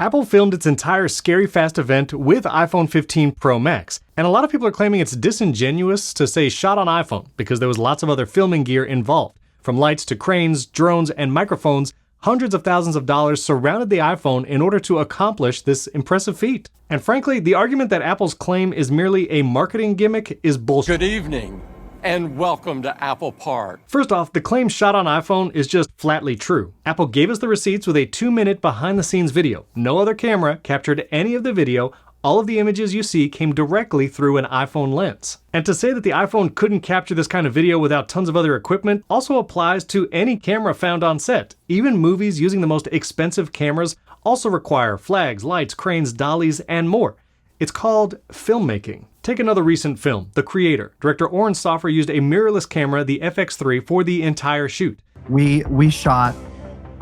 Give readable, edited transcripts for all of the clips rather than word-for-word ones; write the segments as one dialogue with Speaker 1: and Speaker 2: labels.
Speaker 1: Apple filmed its entire Scary Fast event with iPhone 15 Pro Max, and a lot of people are claiming it's disingenuous to say shot on iPhone because there was lots of other filming gear involved. From lights to cranes, drones, and microphones, hundreds of thousands of dollars surrounded the iPhone in order to accomplish this impressive feat. And frankly, the argument that Apple's claim is merely a marketing gimmick is bullshit.
Speaker 2: Good evening, and welcome to Apple Park.
Speaker 1: First off, the claim shot on iPhone is just flatly true. Apple gave us the receipts with a 2-minute behind-the-scenes video. No other camera captured any of the video. All of the images you see came directly through an iPhone lens. And to say that the iPhone couldn't capture this kind of video without tons of other equipment also applies to any camera found on set. Even movies using the most expensive cameras also require flags, lights, cranes, dollies, and more. It's called filmmaking. Take another recent film, The Creator. Director Oren Soffer used a mirrorless camera, the FX3, for the entire shoot.
Speaker 3: We shot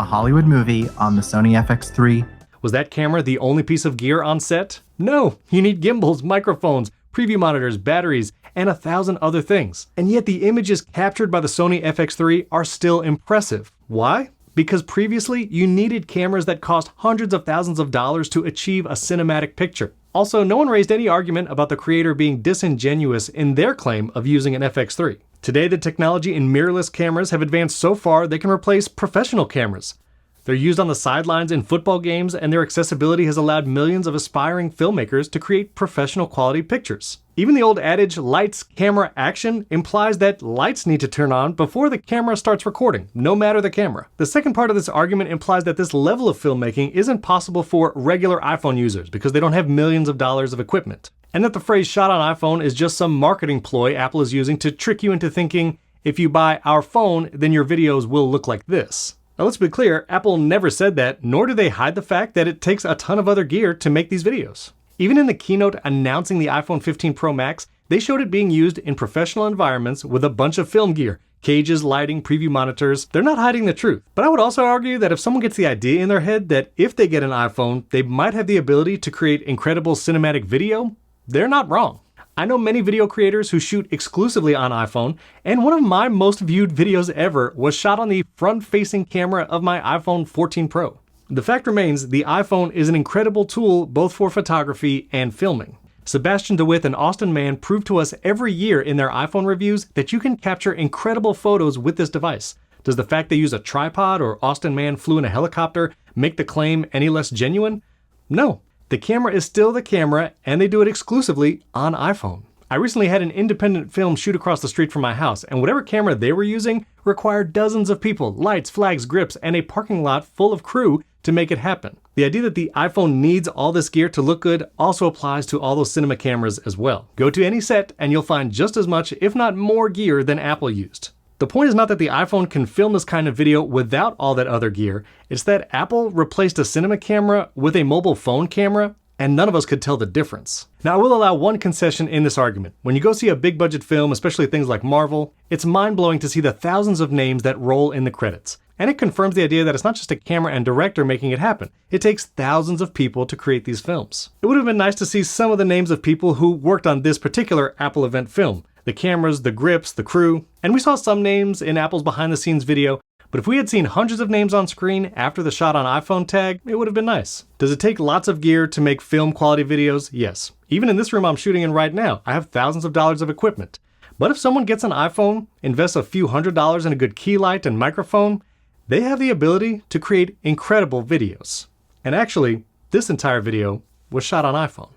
Speaker 3: a Hollywood movie on the Sony FX3.
Speaker 1: Was that camera the only piece of gear on set? No, you need gimbals, microphones, preview monitors, batteries, and 1,000 other things. And yet the images captured by the Sony FX3 are still impressive. Why? Because previously you needed cameras that cost hundreds of thousands of dollars to achieve a cinematic picture. Also, no one raised any argument about the Creator being disingenuous in their claim of using an FX3. Today, the technology in mirrorless cameras have advanced so far they can replace professional cameras. They're used on the sidelines in football games, and their accessibility has allowed millions of aspiring filmmakers to create professional quality pictures. Even the old adage, lights, camera, action, implies that lights need to turn on before the camera starts recording, no matter the camera. The second part of this argument implies that this level of filmmaking isn't possible for regular iPhone users because they don't have millions of dollars of equipment. And that the phrase shot on iPhone is just some marketing ploy Apple is using to trick you into thinking, if you buy our phone, then your videos will look like this. Now let's be clear, Apple never said that, nor do they hide the fact that it takes a ton of other gear to make these videos. Even in the keynote announcing the iPhone 15 Pro Max, they showed it being used in professional environments with a bunch of film gear, cages, lighting, preview monitors. They're not hiding the truth. But I would also argue that if someone gets the idea in their head that if they get an iPhone, they might have the ability to create incredible cinematic video, they're not wrong. I know many video creators who shoot exclusively on iPhone, and one of my most viewed videos ever was shot on the front-facing camera of my iPhone 14 Pro. The fact remains, the iPhone is an incredible tool both for photography and filming. Sebastiaan and Austin Mann prove to us every year in their iPhone reviews that you can capture incredible photos with this device. Does the fact they use a tripod or Austin Mann flew in a helicopter make the claim any less genuine? No. The camera is still the camera, and they do it exclusively on iPhone. I recently had an independent film shoot across the street from my house, and whatever camera they were using required dozens of people, lights, flags, grips, and a parking lot full of crew to make it happen. The idea that the iPhone needs all this gear to look good also applies to all those cinema cameras as well. Go to any set, and you'll find just as much, if not more gear than Apple used. The point is not that the iPhone can film this kind of video without all that other gear, it's that Apple replaced a cinema camera with a mobile phone camera, and none of us could tell the difference. Now, I will allow one concession in this argument. When you go see a big budget film, especially things like Marvel, it's mind-blowing to see the thousands of names that roll in the credits. And it confirms the idea that it's not just a camera and director making it happen. It takes thousands of people to create these films. It would have been nice to see some of the names of people who worked on this particular Apple event film. The cameras, the grips, the crew, and we saw some names in Apple's behind-the-scenes video, but if we had seen hundreds of names on screen after the shot on iPhone tag, it would have been nice. Does it take lots of gear to make film quality videos? Yes. Even in this room I'm shooting in right now, I have thousands of dollars of equipment. But if someone gets an iPhone, invests a few $100s in a good key light and microphone, they have the ability to create incredible videos. And actually, this entire video was shot on iPhone.